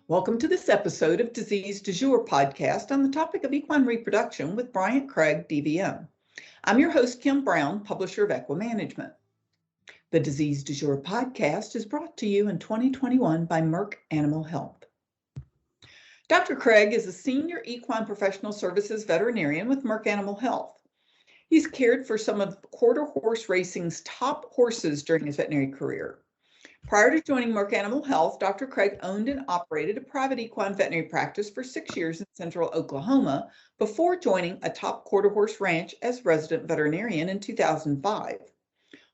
Welcome to this episode of Disease du Jour podcast on the topic of equine reproduction with Bryant Craig, DVM. I'm your host, Kim Brown, publisher of Equine Management. The Disease du Jour podcast is brought to you in 2021 by Merck Animal Health. Dr. Craig is a senior equine professional services veterinarian with Merck Animal Health. He's cared for some of quarter horse racing's top horses during his veterinary career. Prior to joining Merck Animal Health, Dr. Craig owned and operated a private equine veterinary practice for 6 years in central Oklahoma before joining a top quarter horse ranch as resident veterinarian in 2005.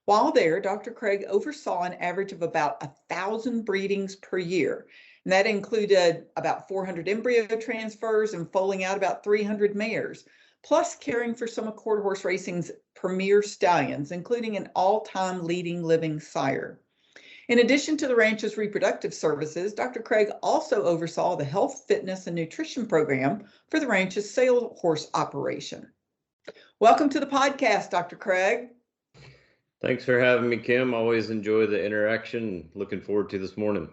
While there, Dr. Craig oversaw an average of about 1,000 breedings per year, and that included about 400 embryo transfers and foaling out about 300 mares, plus caring for some of quarter horse racing's premier stallions, including an all-time leading living sire. In addition to the ranch's reproductive services, Dr. Craig also oversaw the health, fitness, and nutrition program for the ranch's sale horse operation. Welcome to the podcast, Dr. Craig. Thanks for having me, Kim. Always enjoy the interaction. Looking forward to this morning.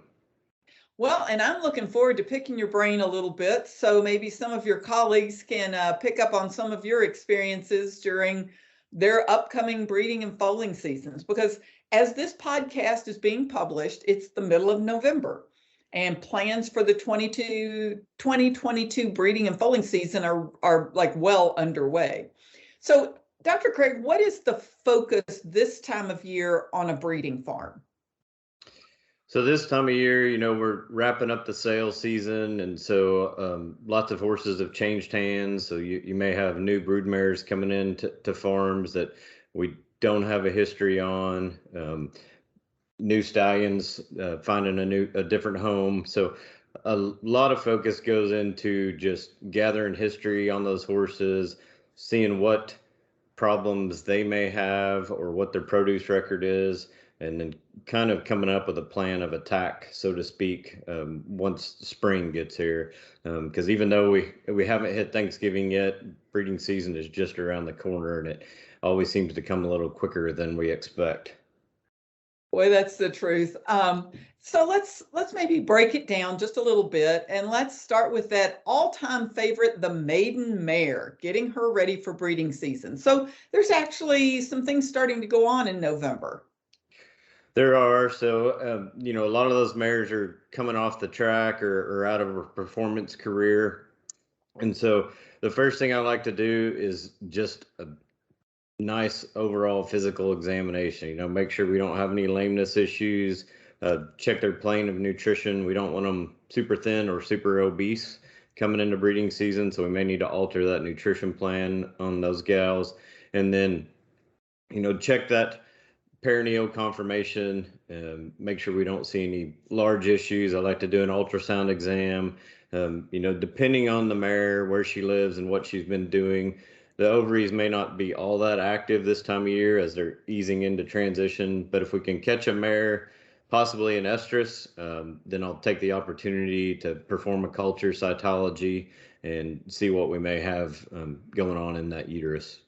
Well, and I'm looking forward to picking your brain a little bit, so maybe some of your colleagues can pick up on some of your experiences during their upcoming breeding and foaling seasons, because as this podcast is being published, it's the middle of November, and plans for the 2022 breeding and foaling season are like well underway. So, Dr. Craig, what is the focus this time of year on a breeding farm? So this time of year, we're wrapping up the sale season, and so lots of horses have changed hands. So you may have new brood mares coming in to farms that we don't have a history on, new stallions finding a different home. So a lot of focus goes into just gathering history on those horses, seeing what problems they may have or what their produce record is, and then kind of coming up with a plan of attack, so to speak, once spring gets here. Because even though we haven't hit Thanksgiving yet, breeding season is just around the corner, and it always seems to come a little quicker than we expect. Boy, that's the truth. So let's maybe break it down just a little bit, and let's start with that all-time favorite, the Maiden Mayor, getting her ready for breeding season. So there's actually some things starting to go on in November. There are. So, a lot of those mares are coming off the track or out of a performance career. And so the first thing I like to do is just a nice overall physical examination, make sure we don't have any lameness issues, check their plane of nutrition. We don't want them super thin or super obese coming into breeding season. So we may need to alter that nutrition plan on those gals. And then, check that perineal conformation, make sure we don't see any large issues. I like to do an ultrasound exam. Depending on the mare, where she lives and what she's been doing, the ovaries may not be all that active this time of year as they're easing into transition. But if we can catch a mare, possibly an estrus, then I'll take the opportunity to perform a culture cytology and see what we may have going on in that uterus.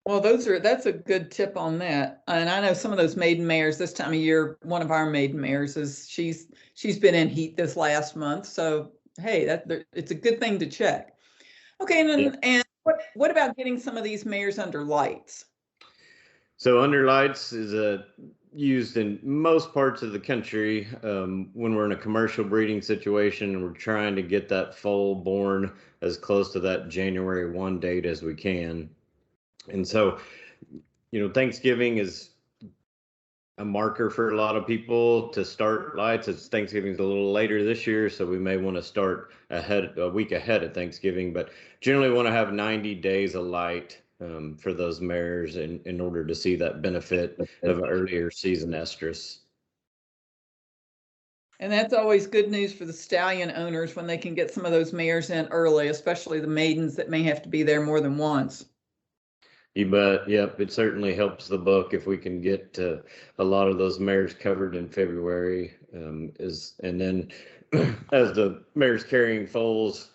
Well, that's a good tip on that. And I know some of those maiden mares this time of year. One of our maiden mares she's been in heat this last month. So hey, it's a good thing to check. Okay, and what about getting some of these mares under lights? So under lights is used in most parts of the country when we're in a commercial breeding situation and we're trying to get that foal born as close to that January 1 date as we can. And so, Thanksgiving is a marker for a lot of people to start lights. Thanksgiving's a little later this year, so we may want to start a week ahead of Thanksgiving, but generally want to have 90 days of light for those mares in order to see that benefit of earlier season estrus. And that's always good news for the stallion owners when they can get some of those mares in early, especially the maidens that may have to be there more than once. You bet. Yep. It certainly helps the book if we can get a lot of those mares covered in February. And then as the mares carrying foals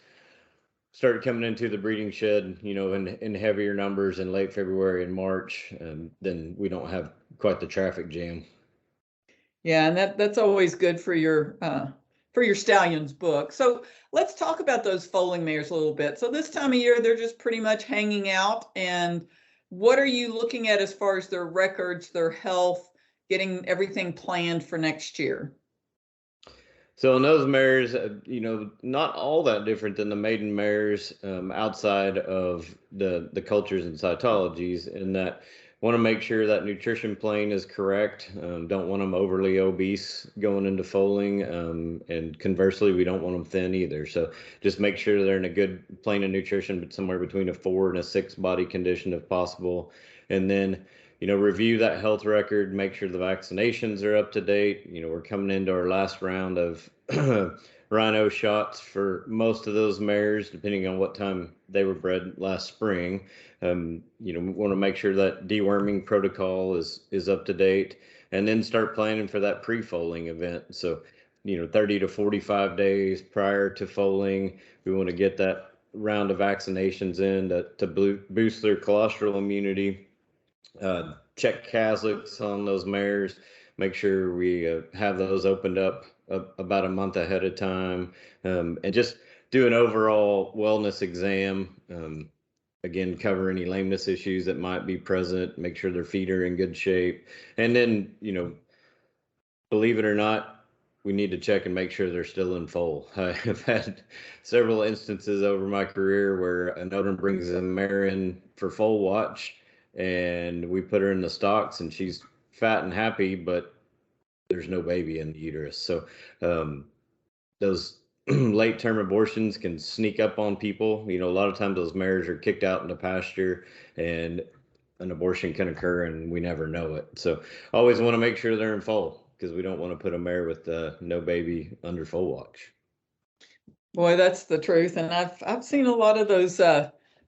start coming into the breeding shed, in heavier numbers in late February and March, then we don't have quite the traffic jam. Yeah, and that's always good for your for your Stallions book. So let's talk about those foaling mares a little bit. So this time of year, they're just pretty much hanging out. And what are you looking at as far as their records, their health, getting everything planned for next year? So in those mares, not all that different than the maiden mares outside of the cultures and cytologies, in that want to make sure that nutrition plan is correct. Don't want them overly obese going into foaling, and conversely, we don't want them thin either. So just make sure they're in a good plane of nutrition, but somewhere between a 4 and a 6 body condition if possible, and then review that health record, make sure the vaccinations are up to date. We're coming into our last round of rhino shots for most of those mares, depending on what time they were bred last spring. We want to make sure that deworming protocol is up to date, and then start planning for that pre-foaling event. So, 30 to 45 days prior to foaling, we want to get that round of vaccinations in to boost their colostral immunity. Check Caslix on those mares, make sure we have those opened up about a month ahead of time, and just do an overall wellness exam. Again, cover any lameness issues that might be present, make sure their feet are in good shape. And then, believe it or not, we need to check and make sure they're still in foal. I've had several instances over my career where an owner brings a mare in for foal watch, and we put her in the stocks and she's fat and happy, but there's no baby in the uterus. So those late term abortions can sneak up on people. A lot of times those mares are kicked out into pasture and an abortion can occur and we never know it. So always want to make sure they're in foal, because we don't want to put a mare with no baby under foal watch. Boy, that's the truth. And I've seen a lot of those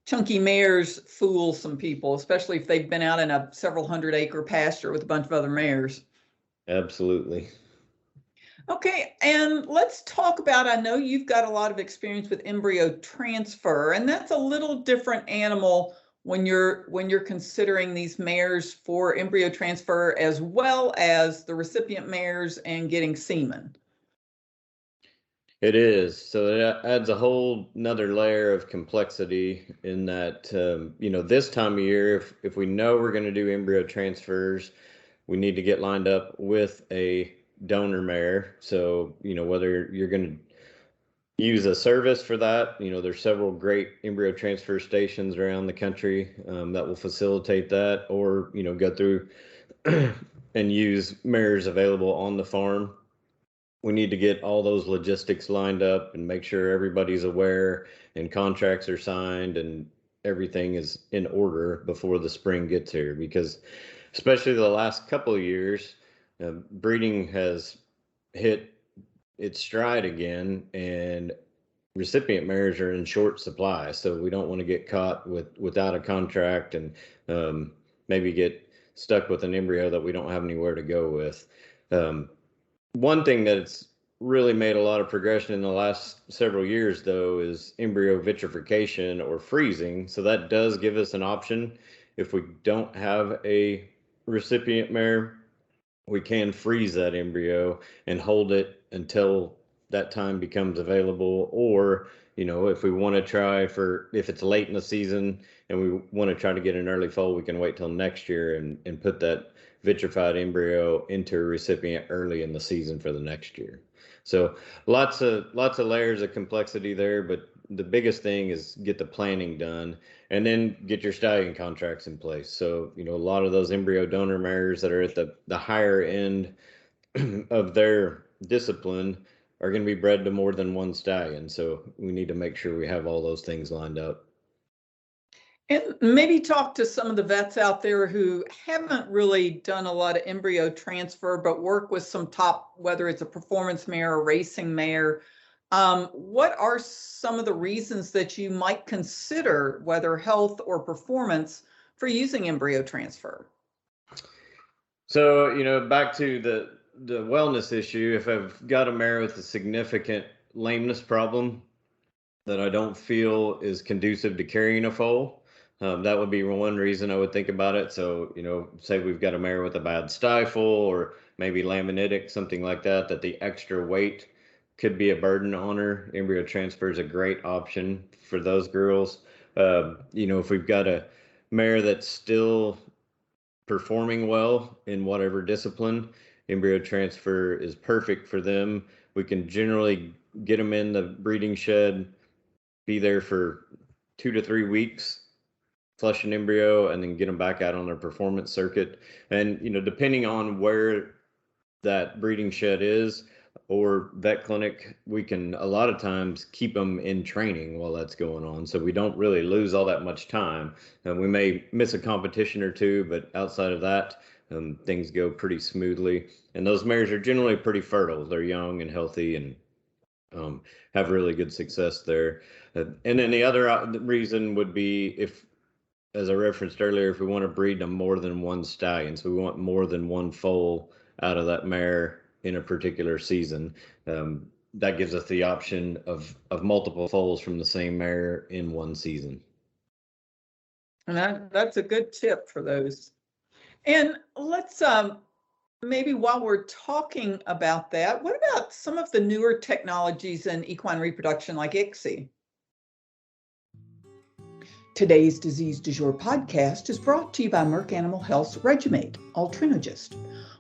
chunky mares fool some people, especially if they've been out in a several 100-acre pasture with a bunch of other mares. Absolutely. Okay, and let's talk about, I know you've got a lot of experience with embryo transfer, and that's a little different animal when you're considering these mares for embryo transfer, as well as the recipient mares and getting semen. It is. So it adds a whole another layer of complexity in that, this time of year, if we know we're going to do embryo transfers, we need to get lined up with a donor mare. So, whether you're going to use a service for that, there's several great embryo transfer stations around the country that will facilitate that, or, go through and use mares available on the farm. We need to get all those logistics lined up and make sure everybody's aware and contracts are signed and everything is in order before the spring gets here, because especially the last couple of years, breeding has hit its stride again, and recipient mares are in short supply. So we don't want to get caught without a contract and maybe get stuck with an embryo that we don't have anywhere to go with. One thing that's really made a lot of progression in the last several years, though, is embryo vitrification or freezing. So that does give us an option. If we don't have a recipient mare, we can freeze that embryo and hold it until that time becomes available. Or, if we want to try if it's late in the season and we want to try to get an early foal, we can wait till next year and put that vitrified embryo into a recipient early in the season for the next year. So lots of layers of complexity there, but the biggest thing is get the planning done and then get your stallion contracts in place. So, a lot of those embryo donor mares that are at the higher end of their discipline are going to be bred to more than one stallion. So we need to make sure we have all those things lined up. And maybe talk to some of the vets out there who haven't really done a lot of embryo transfer, but work with some top, whether it's a performance mare or racing mare. What are some of the reasons that you might consider, whether health or performance, for using embryo transfer? So, back to the wellness issue, if I've got a mare with a significant lameness problem that I don't feel is conducive to carrying a foal, that would be one reason I would think about it. So, say we've got a mare with a bad stifle or maybe laminitic, something like that, that the extra weight could be a burden on her, embryo transfer is a great option for those girls. If we've got a mare that's still performing well in whatever discipline, embryo transfer is perfect for them. We can generally get them in the breeding shed, be there for 2 to 3 weeks, flush an embryo, and then get them back out on their performance circuit. And, depending on where that breeding shed is or vet clinic, we can a lot of times keep them in training while that's going on. So we don't really lose all that much time. And we may miss a competition or two, but outside of that, things go pretty smoothly. And those mares are generally pretty fertile. They're young and healthy and have really good success there. And then the other reason would be if, as I referenced earlier, if we want to breed them more than one stallion, so we want more than one foal out of that mare in a particular season, that gives us the option of multiple foals from the same mare in one season. And that's a good tip for those. And let's maybe while we're talking about that, what about some of the newer technologies in equine reproduction like ICSI? Today's Disease Du Jour podcast is brought to you by Merck Animal Health's Regimate, Altrinogist.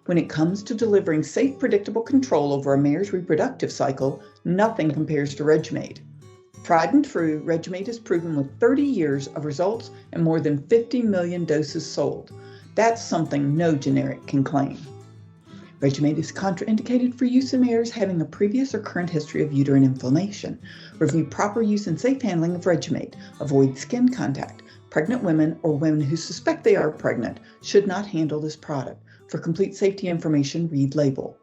When it comes to delivering safe, predictable control over a mare's reproductive cycle, nothing compares to Regimate. Tried and true, Regimate is proven with 30 years of results and more than 50 million doses sold. That's something no generic can claim. Regimate is contraindicated for use in mares having a previous or current history of uterine inflammation. Review proper use and safe handling of Regimate. Avoid skin contact. Pregnant women or women who suspect they are pregnant should not handle this product. For complete safety information, read label.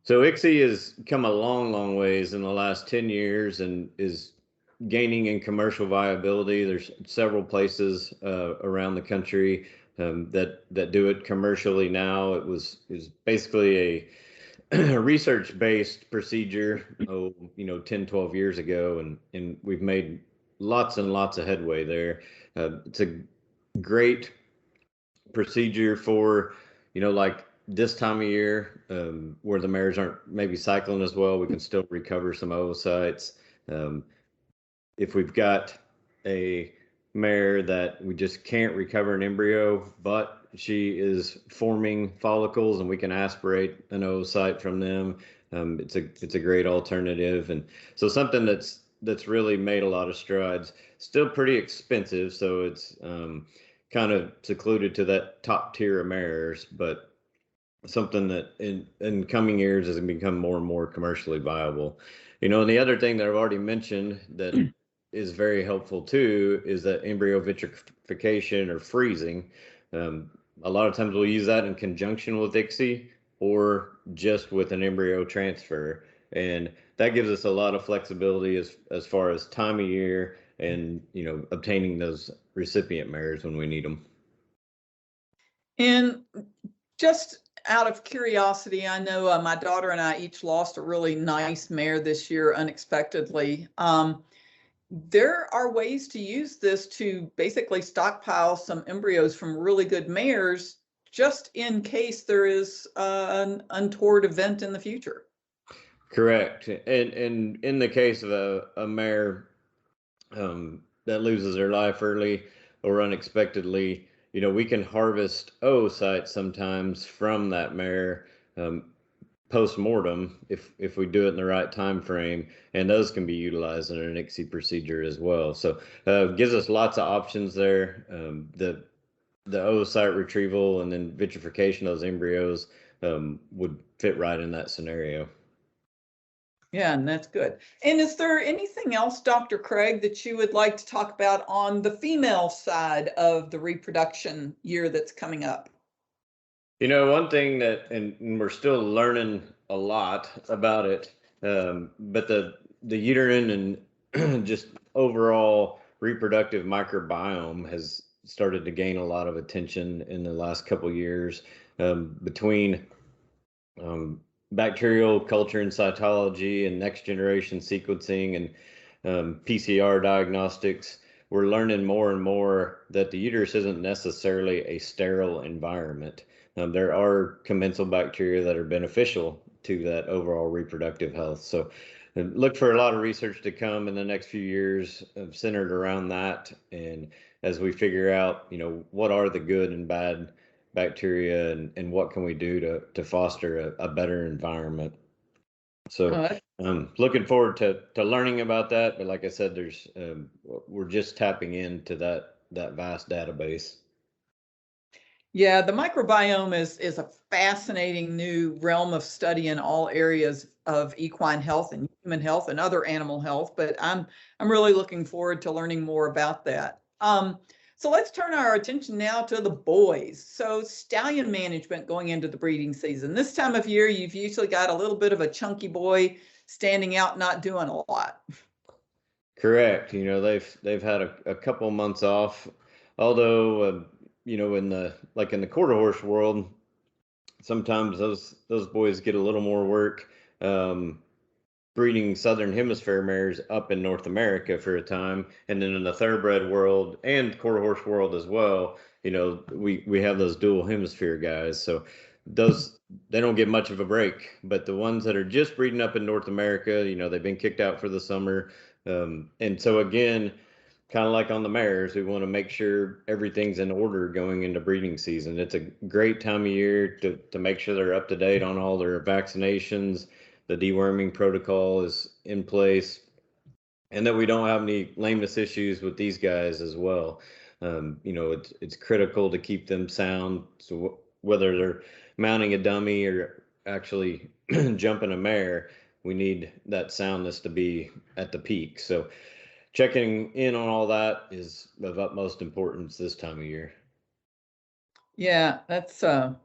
So ICSI has come a long, long ways in the last 10 years and is gaining in commercial viability. There's several places around the country that do it commercially now. It was basically a research-based procedure, 10, 12 years ago, and we've made lots and lots of headway there. It's a great procedure for, like this time of year where the mares aren't maybe cycling as well, we can still recover some oocytes. If we've got a mare that we just can't recover an embryo, but she is forming follicles and we can aspirate an oocyte from them, it's a great alternative. And so something that's really made a lot of strides. Still pretty expensive, so it's kind of secluded to that top tier of mares, but something that in coming years has become more and more commercially viable. And the other thing that I've already mentioned that is very helpful too is that embryo vitrification or freezing. A lot of times we'll use that in conjunction with ICSI or just with an embryo transfer. And that gives us a lot of flexibility as far as time of year and, obtaining those recipient mares when we need them. And just out of curiosity, I know my daughter and I each lost a really nice mare this year unexpectedly. There are ways to use this to basically stockpile some embryos from really good mares just in case there is an untoward event in the future. Correct. And in the case of a mare that loses their life early or unexpectedly, we can harvest oocytes sometimes from that mare post-mortem if we do it in the right time frame, and those can be utilized in an ICSI procedure as well. So gives us lots of options there. The oocyte retrieval and then vitrification of those embryos would fit right in that scenario. Yeah, and that's good. And is there anything else, Dr. Craig, that you would like to talk about on the female side of the reproduction year that's coming up? One thing that, and we're still learning a lot about it, but the uterine and just overall reproductive microbiome has started to gain a lot of attention in the last couple of years between bacterial culture and cytology and next generation sequencing and PCR diagnostics. We're learning more and more that the uterus isn't necessarily a sterile environment. there are commensal bacteria that are beneficial to that overall reproductive health. So look for a lot of research to come in the next few years centered around that. And as we figure out, what are the good and bad bacteria and what can we do to foster a better environment. So looking forward to learning about that. But like I said, we're just tapping into that vast database. Yeah, the microbiome is a fascinating new realm of study in all areas of equine health and human health and other animal health. But I'm really looking forward to learning more about that. So let's turn our attention now to the boys. So stallion management going into the breeding season. This time of year, you've usually got a little bit of a chunky boy standing out, not doing a lot. Correct. They've had a couple months off, although in the quarter horse world, sometimes those boys get a little more work breeding Southern Hemisphere mares up in North America for a time, and then in the thoroughbred world and quarter horse world as well, we have those dual hemisphere guys. So they don't get much of a break. But the ones that are just breeding up in North America, they've been kicked out for the summer, and so again, kind of like on the mares, we want to make sure everything's in order going into breeding season. It's a great time of year to make sure they're up to date on all their vaccinations, the deworming protocol is in place, and that we don't have any lameness issues with these guys as well. It's critical to keep them sound. So whether they're mounting a dummy or actually jumping a mare, we need that soundness to be at the peak. So checking in on all that is of utmost importance this time of year. Yeah, that's a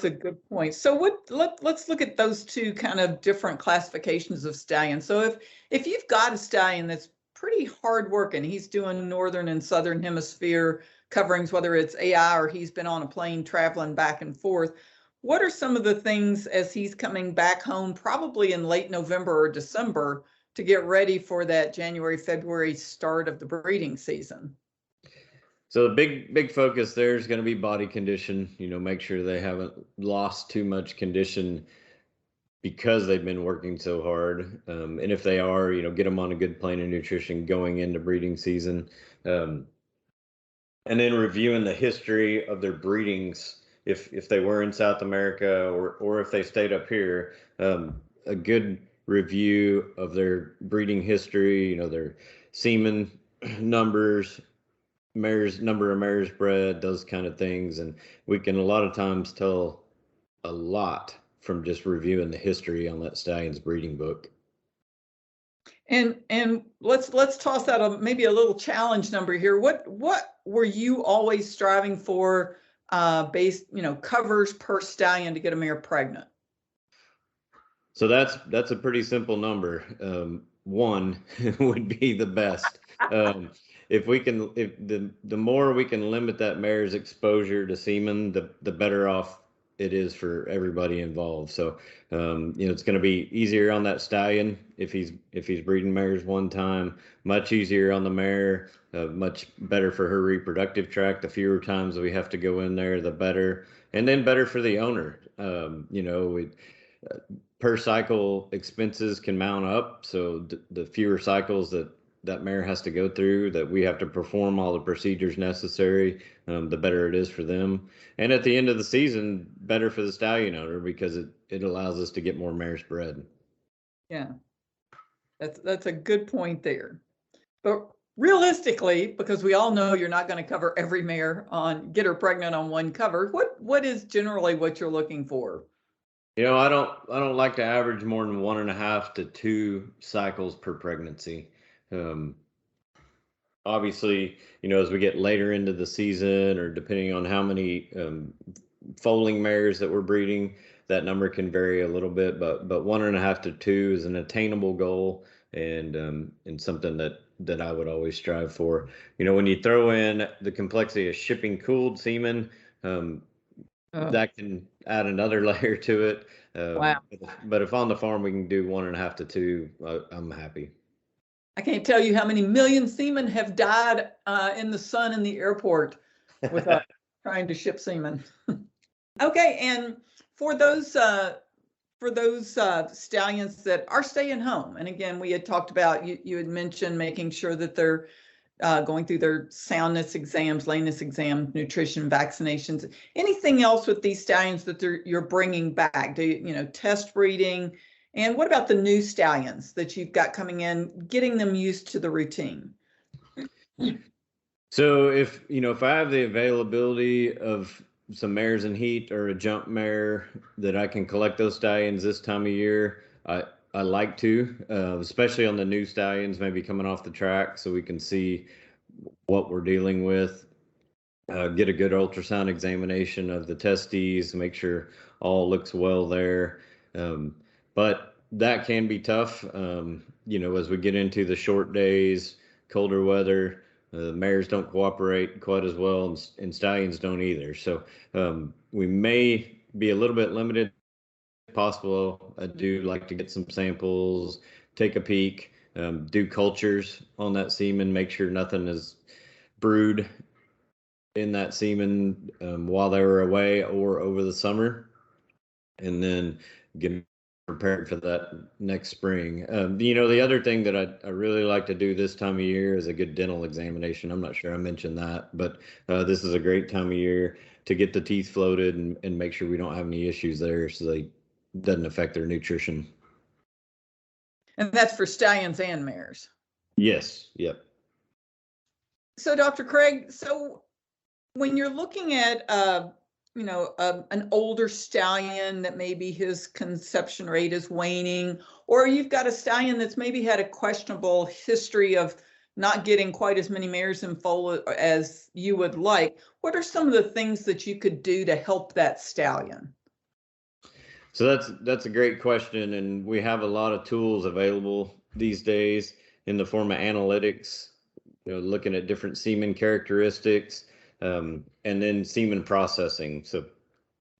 good point. So let's look at those two kind of different classifications of stallions. So if you've got a stallion that's pretty hard working, he's doing northern and southern hemisphere coverings, whether it's AI or he's been on a plane traveling back and forth, what are some of the things as he's coming back home, probably in late November or December, to get ready for that January, February start of the breeding season? So the big focus there is going to be body condition. Make sure they haven't lost too much condition because they've been working so hard. And if they are, get them on a good plan of nutrition going into breeding season. And then reviewing the history of their breedings, if they were in South America or if they stayed up here, a good review of their breeding history, their semen numbers, number of mares bred, those kind of things. And we can a lot of times tell a lot from just reviewing the history on that stallion's breeding book. And let's toss out maybe a little challenge number here. What were you always striving for based, covers per stallion to get a mare pregnant? So that's a pretty simple number. One would be the best. If the more we can limit that mare's exposure to semen, the better off it is for everybody involved. So it's going to be easier on that stallion if he's breeding mares one time, much easier on the mare, much better for her reproductive tract. The fewer times we have to go in there, the better, and then better for the owner. Per cycle expenses can mount up, so the fewer cycles that mare has to go through, that we have to perform all the procedures necessary, the better it is for them. And at the end of the season, better for the stallion owner because it allows us to get more mares bred. Yeah, that's a good point there. But realistically, because we all know you're not going to cover every mare get her pregnant on one cover, what is generally what you're looking for? I don't like to average more than 1.5 to 2 cycles per pregnancy. Obviously, as we get later into the season, or depending on how many foaling mares that we're breeding, that number can vary a little bit. But 1.5 to 2 is an attainable goal, and something that I would always strive for. When you throw in the complexity of shipping cooled semen, that can add another layer to it. Wow. But if on the farm we can do 1.5 to 2, I'm happy. I can't tell you how many million semen have died in the sun in the airport with trying to ship semen. Okay, and for those stallions that are staying home, and again, we had talked about, you had mentioned making sure that they're going through their soundness exams, lameness exams, nutrition, vaccinations. Anything else with these stallions that you're bringing back? Do you test breeding? And what about the new stallions that you've got coming in, getting them used to the routine? So if I have the availability of some mares in heat or a jump mare that I can collect those stallions this time of year, I like to, especially on the new stallions, maybe coming off the track, so we can see what we're dealing with. Get a good ultrasound examination of the testes, make sure all looks well there. But that can be tough, as we get into the short days, colder weather. Mares don't cooperate quite as well, and stallions don't either. So we may be a little bit limited. If possible, I do like to get some samples, take a peek, do cultures on that semen, make sure nothing is brewed in that semen while they were away or over the summer, and then get prepared for that next spring. The other thing that I really like to do this time of year is a good dental examination. I'm not sure I mentioned that, but this is a great time of year to get the teeth floated and make sure we don't have any issues there, so they doesn't affect their nutrition. And that's for stallions and mares. Yes. Yep. So Dr. Craig, so when you're looking at an older stallion that maybe his conception rate is waning, or you've got a stallion that's maybe had a questionable history of not getting quite as many mares in foal as you would like, what are some of the things that you could do to help that stallion? So that's a great question, and we have a lot of tools available these days in the form of analytics, looking at different semen characteristics, and then semen processing. So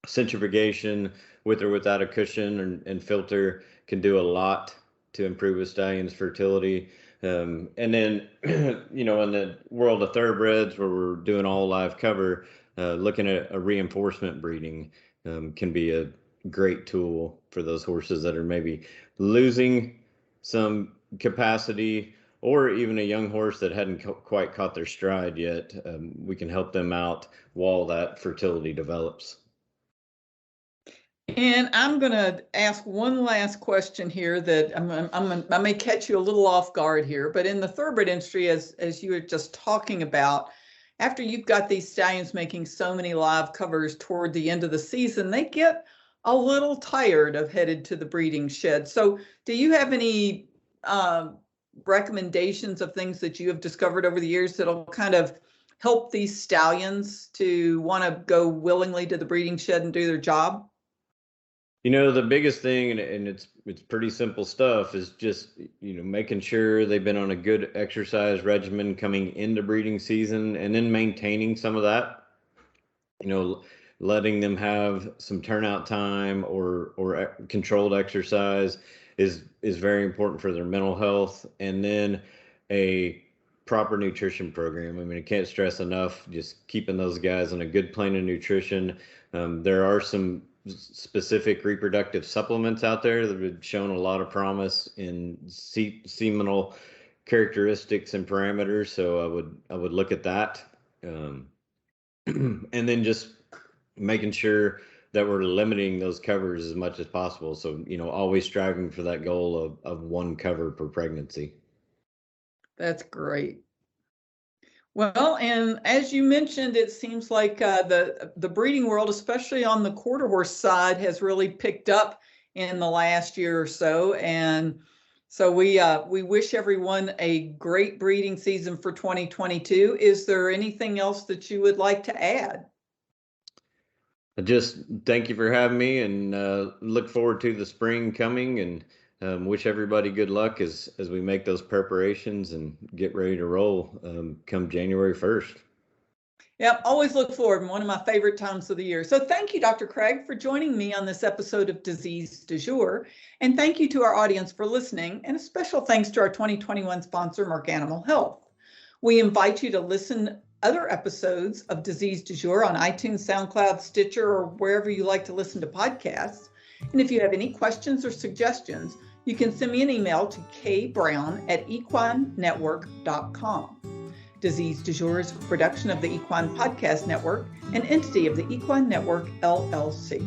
centrifugation with or without a cushion and filter can do a lot to improve a stallion's fertility. And then, in the world of thoroughbreds where we're doing all live cover, looking at a reinforcement breeding can be a great tool for those horses that are maybe losing some capacity, or even a young horse that hadn't quite caught their stride yet. We can help them out while that fertility develops. And I'm going to ask one last question here that I may catch you a little off guard here, but in the thoroughbred industry, as you were just talking about, after you've got these stallions making so many live covers toward the end of the season, they get a little tired of headed to the breeding shed. So do you have any recommendations of things that you have discovered over the years that'll kind of help these stallions to want to go willingly to the breeding shed and do their job? The biggest thing, and it's pretty simple stuff, is just, making sure they've been on a good exercise regimen coming into breeding season, and then maintaining some of that, letting them have some turnout time or controlled exercise is very important for their mental health. And then a proper nutrition program. I mean, I can't stress enough, just keeping those guys on a good plan of nutrition. There are some specific reproductive supplements out there that have shown a lot of promise in seminal characteristics and parameters. So I would look at that. And then just making sure that we're limiting those covers as much as possible. So, always striving for that goal of one cover per pregnancy. That's great. Well, and as you mentioned, it seems like the breeding world, especially on the quarter horse side, has really picked up in the last year or so. And so we wish everyone a great breeding season for 2022. Is there anything else that you would like to add? Just thank you for having me, and look forward to the spring coming, and wish everybody good luck as we make those preparations and get ready to roll come January 1st. Yep, always look forward. One of my favorite times of the year. So thank you, Dr. Craig, for joining me on this episode of Disease du Jour. And thank you to our audience for listening. And a special thanks to our 2021 sponsor, Merck Animal Health. We invite you to listen other episodes of Disease du Jour on iTunes, SoundCloud, Stitcher, or wherever you like to listen to podcasts. And if you have any questions or suggestions, you can send me an email to kbrown@equinenetwork.com. Disease du Jour is a production of the Equine Podcast Network, an entity of the Equine Network, LLC.